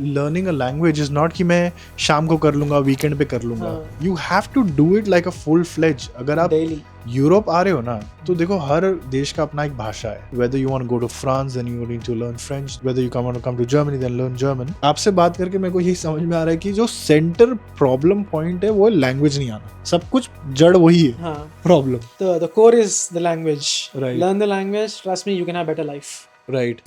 learning a language is not कि मैं शाम को कर लूँगा, weekend पे कर लूँगा. You have to do it like a full fledged. अगर आप daily. यूरोप आ रहे हो ना, तो देखो हर देश का अपना एक भाषा है. Whether you want to go to France, then you need to learn French. Whether you want to come to Germany, then learn German. आपसे बात करके मेरे को यही समझ में आ रहा है कि जो सेंटर प्रॉब्लम पॉइंट है वो लैंग्वेज नहीं आना. सब कुछ जड़ वही है. Problem. The core is the language. Right. Learn the language. Trust me, you can have better life. Right.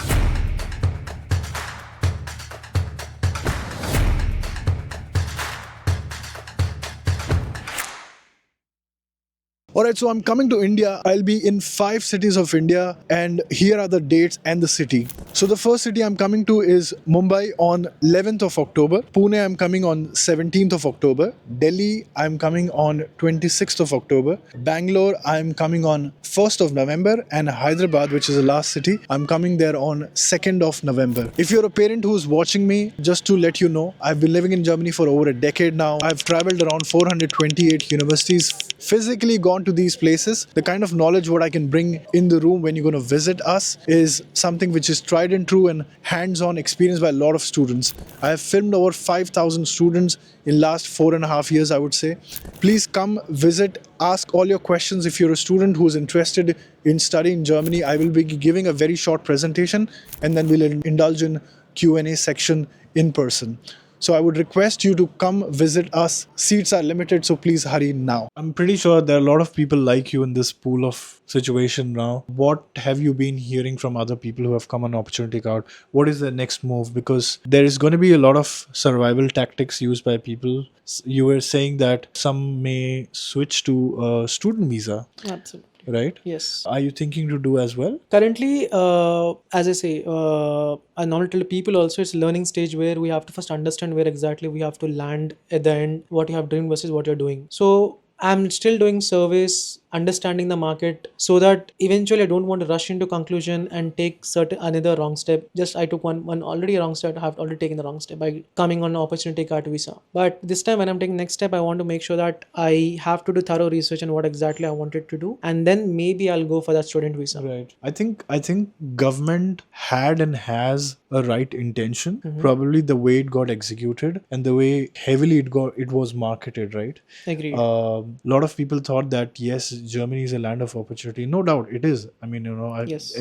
Alright, so I'm coming to India. I'll be in 5 cities of India, and here are the dates and the city. So the first city I'm coming to is Mumbai on 11th of October. Pune I'm coming on 17th of October. Delhi I'm coming on 26th of October. Bangalore I'm coming on 1st of November, and Hyderabad, which is the last city, I'm coming there on 2nd of November. If you're a parent who's watching me, just to let you know, I've been living in Germany for over a decade now. I've traveled around 428 universities, physically gone to these places. The kind of knowledge what I can bring in the room when you're going to visit us is something which is tried and true and hands-on experience by a lot of students. I have filmed over 5,000 students in last 4.5 years, I would say. Please come visit, ask all your questions. If you're a student who's interested in studying in Germany, I will be giving a very short presentation, and then we'll indulge in Q&A section in person. So I would request you to come visit us. Seats are limited, so please hurry now. I'm pretty sure there are a lot of people like you in this pool of situation now. What have you been hearing from other people who have come on Opportunity Card? What is the next move? Because there is going to be a lot of survival tactics used by people. You were saying that some may switch to a student visa. Absolutely. Right? Yes. Are you thinking to do as well? Currently, as I say, I normally tell people also it's a learning stage where we have to first understand where exactly we have to land at the end, what you have doing versus what you're doing. So I'm still doing service, understanding the market, so that eventually I don't want to rush into conclusion and take another wrong step. Just I took one already wrong step. I have already taken the wrong step by coming on Opportunity Card visa. But this time when I'm taking next step, I want to make sure that I have to do thorough research on what exactly I wanted to do, and then maybe I'll go for that student visa. Right. I think government had and has a right intention. Probably the way it got executed and the way heavily it was marketed. Right. Agreed. A lot of people thought that yes, Germany is a land of opportunity. No doubt it is. I mean, Yes.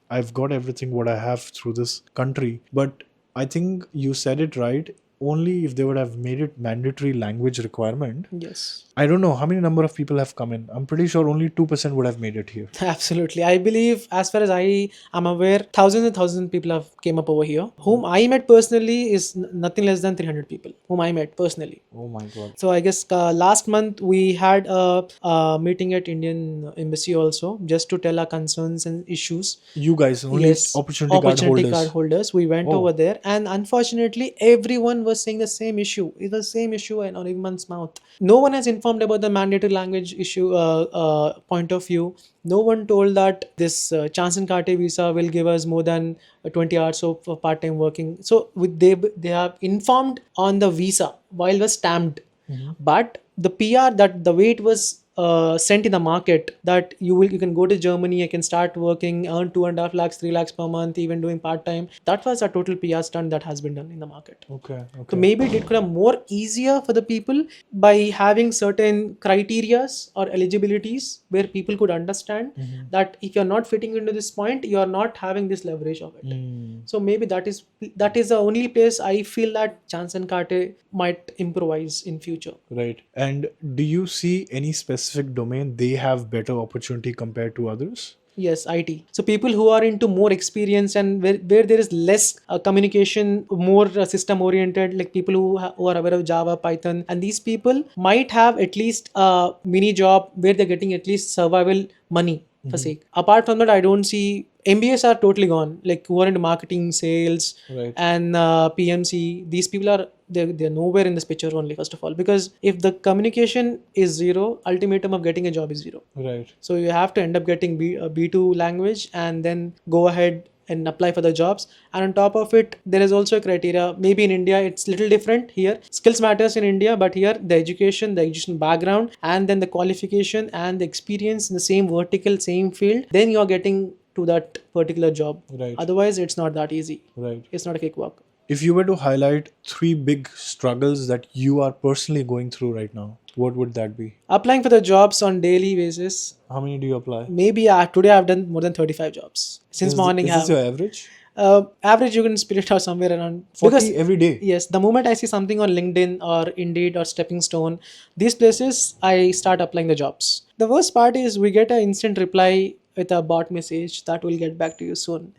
I've got everything what I have through this country. But I think you said it right. Only if they would have made it mandatory language requirement. Yes. I don't know how many number of people have come in. I'm pretty sure only 2% would have made it here. Absolutely. I believe, as far as I am aware, thousands and thousands of people have came up over here. Whom I met personally is nothing less than 300 people. Whom I met personally. Oh my God. So I guess last month we had a meeting at Indian Embassy also, just to tell our concerns and issues. You guys, only opportunity card holders. We went over there, and unfortunately, everyone was saying the same issue. It's the same issue on everyone's mouth. No one has informed about the mandatory language issue point of view. No one told that this Chancenkarte visa will give us more than 20 hours of part-time working. So they have informed on the visa while it was stamped. But the PR, that the way it was sent in the market, that you can go to Germany, you can start working, earn 2.5 lakhs, 3 lakhs per month, even doing part-time. That was a total PR stunt that has been done in the market. Okay. So maybe it could have more easier for the people by having certain criterias or eligibilities where people could understand that if you're not fitting into this point, you're not having this leverage of it. So maybe that is the only place I feel that Chancenkarte might improvise in future. Right. And do you see any specific domain they have better opportunity compared to others? Yes, IT. So people who are into more experience and where there is less communication, more system oriented, like people who are aware of Java, Python, and these people might have at least a mini job where they're getting at least survival money for sake. Apart from that, I don't see MBAs are totally gone. Like who are into marketing, sales, Right. and PMC. These people are they're nowhere in this picture only. First of all, because if the communication is zero, ultimatum of getting a job is zero. Right. So you have to end up getting B2 language and then go ahead and apply for the jobs. And on top of it, there is also a criteria. Maybe in India, it's little different here. Skills matters in India, but here the education background, and then the qualification and the experience in the same vertical, same field, then you're getting to that particular job. Right. Otherwise, it's not that easy. Right. It's not a cakewalk. If you were to highlight 3 big struggles that you are personally going through right now, what would that be? Applying for the jobs on daily basis. How many do you apply? Maybe today I've done more than 35 jobs since morning. Is this your average? Average you can split it out somewhere around 40 because every day? yes, the moment I see something on LinkedIn or Indeed or Stepping Stone, these places, I start applying the jobs. The worst part is we get an instant reply with a bot message that will get back to you soon.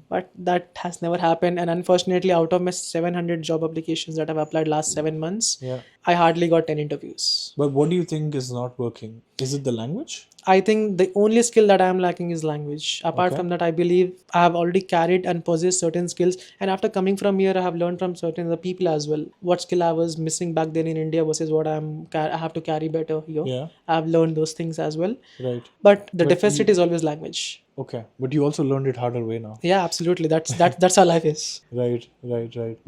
But that has never happened, and unfortunately out of my 700 job applications that I've applied last 7 months, Yeah. I hardly got 10 interviews. But what do you think is not working? Is it the language? I think the only skill that I am lacking is language. Apart Okay. from that, I believe I have already carried and possessed certain skills. And after coming from here, I have learned from certain other people as well. What skill I was missing back then in India versus what I have to carry better here. Yeah. I have learned those things as well. Right. But the deficit is always language. Okay. But you also learned it harder way now. Yeah, absolutely. That's how life is. Right.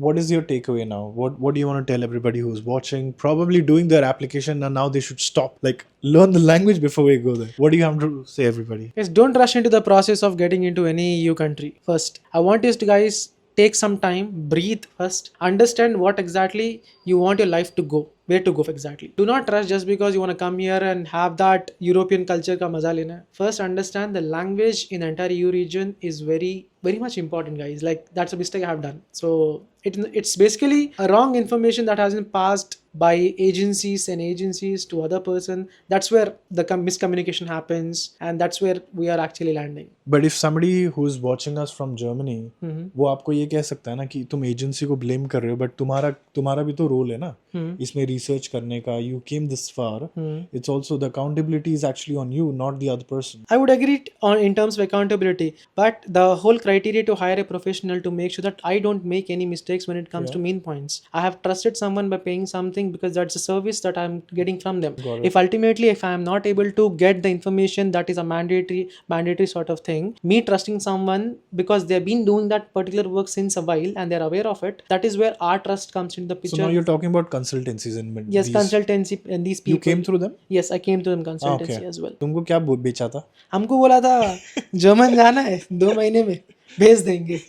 What is your takeaway now? What do you want to tell everybody who's watching, probably doing their application, and now they should stop, like, learn the language before we go there? What do you have to say, everybody? Yes, don't rush into the process of getting into any EU country. First, I want you to guys take some time, breathe first, understand what exactly you want your life to go, where to go exactly. Do not rush just because you want to come here and have that European culture ka maza lena hai. First, understand the language in the entire EU region is very much important, guys. Like, that's a mistake I have done. So it's basically a wrong information that has been passed by agencies to other person. That's where the miscommunication happens, and that's where we are actually landing. But if somebody who's watching us from Germany, वो आपको ये कह सकता है ना कि तुम agency को ब्लेम कर रहे हो, बट तुम्हारा भी तो रोल है ना इसमें रिसर्च करने का. You came this far. It's also the accountability is actually on you, not the other person. I would agree in terms of accountability, but the whole criteria to hire a professional to make sure that I don't make any mistakes when it comes to mean points. I have trusted someone by paying something because that's a service that I'm getting from them. If ultimately, if I am not able to get the information that is a mandatory sort of thing, me trusting someone because they've been doing that particular work since a while and they're aware of it, that is where our trust comes into the picture. So now you're talking about consultancies and yes, consultancy and these people. You came through them? Yes, I came to them consultancy as well. तुमको क्या बेचा था? हमको बोला था German जाना है 2 महीने में भेज देंगे,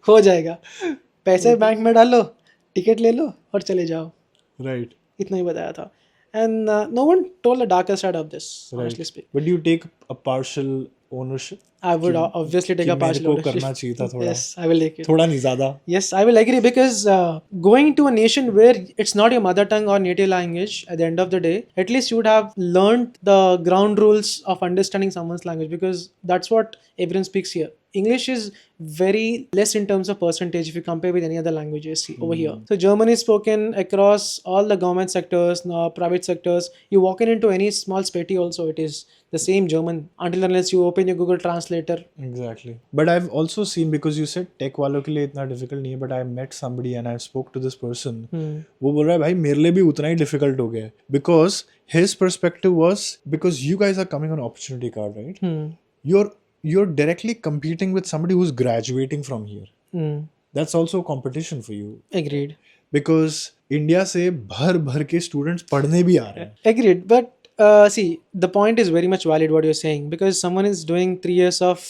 हो जाएगा, पैसे बैंक में डालो, टिकट ले लो और चले जाओ. Right. इतना ही बताया था. And no one told the darker side of this, honestly speaking. But do you take a partial ownership? I would obviously take a partial ownership. करना चाहिए था थोड़ा. Yes, I will take it. थोड़ा नहीं ज़्यादा. Yes, I will agree because going to a nation where it's not your mother tongue or native language, at the end of the day, at least you would have learned the ground rules of understanding someone's language, because that's what everyone speaks here. English is very less in terms of percentage if you compare with any other languages over here. So German is spoken across all the government sectors, private sectors. You walk into any small spetty also, it is the same German until unless you open your Google Translator. Exactly. But I've also seen, because you said tech वालों के लिए इतना difficult नहीं है, but I met somebody and I spoke to this person. वो बोल रहा है भाई मेरे लिए भी उतना ही difficult हो गया है, because his perspective was, because you guys are coming on opportunity card, right? You're directly competing with somebody who's graduating from here. That's also competition for you. Agreed. Because India से भर के students पढ़ने भी आ रहे हैं. Agreed. But see, the point is very much valid what you're saying, because someone is doing 3 years of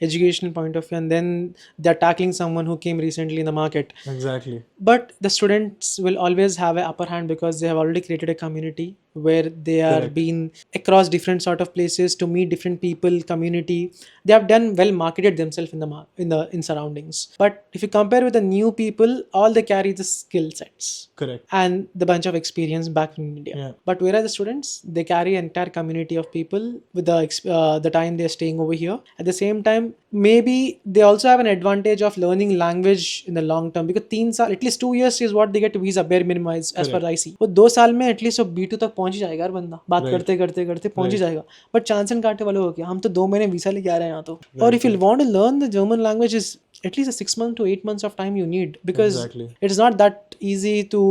educational point of view and then they're tackling someone who came recently in the market. Exactly. But the students will always have an upper hand because they have already created a community where they are being across different sort of places to meet different people, community. They have done well marketed themselves in surroundings. But if you compare with the new people, all they carry the skill sets. Correct. And the bunch of experience back in India. Yeah. But whereas the students, they carry an entire community of people with the time they're staying over here. At the same time, maybe they also have an advantage of learning language in the long term, because 3 साल, at least 2 years is what they get visa bare minimum as per I see. वो 2 साल में at least वो B2 तक पहुंच ही जाएगा यार बंदा, बात करते करते पहुंच ही जाएगा. बट चांसन वाले हो गया, हम तो 2 महीने वीसा लेके आ रहे हैं यहाँ तो. और if you want to learn the German language, is at least a 6 months to 8 months of time you need, because it's not that easy to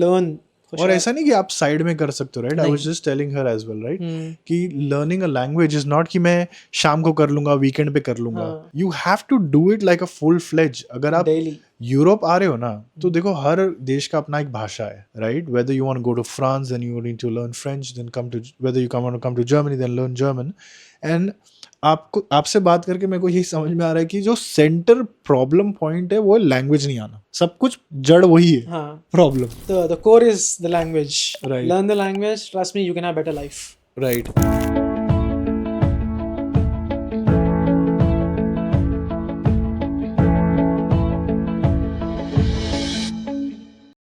learn. और ऐसा नहीं कि आप साइड में कर सकते हो, right? I was just telling her as well, right, कि learning a language is not कि मैं शाम को कर लूंगा, वीकेंड पे कर लूंगा. You have to do it like a full fledge. अगर आप यूरोप आ रहे हो ना, तो देखो हर देश का अपना एक भाषा है, right? Whether you want to go to France, then you need to learn French, then come to, whether you want to come to Germany, then learn German. And आपको आपसे बात करके मेरे को यही समझ में आ रहा है कि जो सेंटर प्रॉब्लम पॉइंट है वो लैंग्वेज नहीं आना, सब कुछ जड़ वही है हाँ, problem. the core is the language. Right. Learn the language, trust me, you can have better life. Right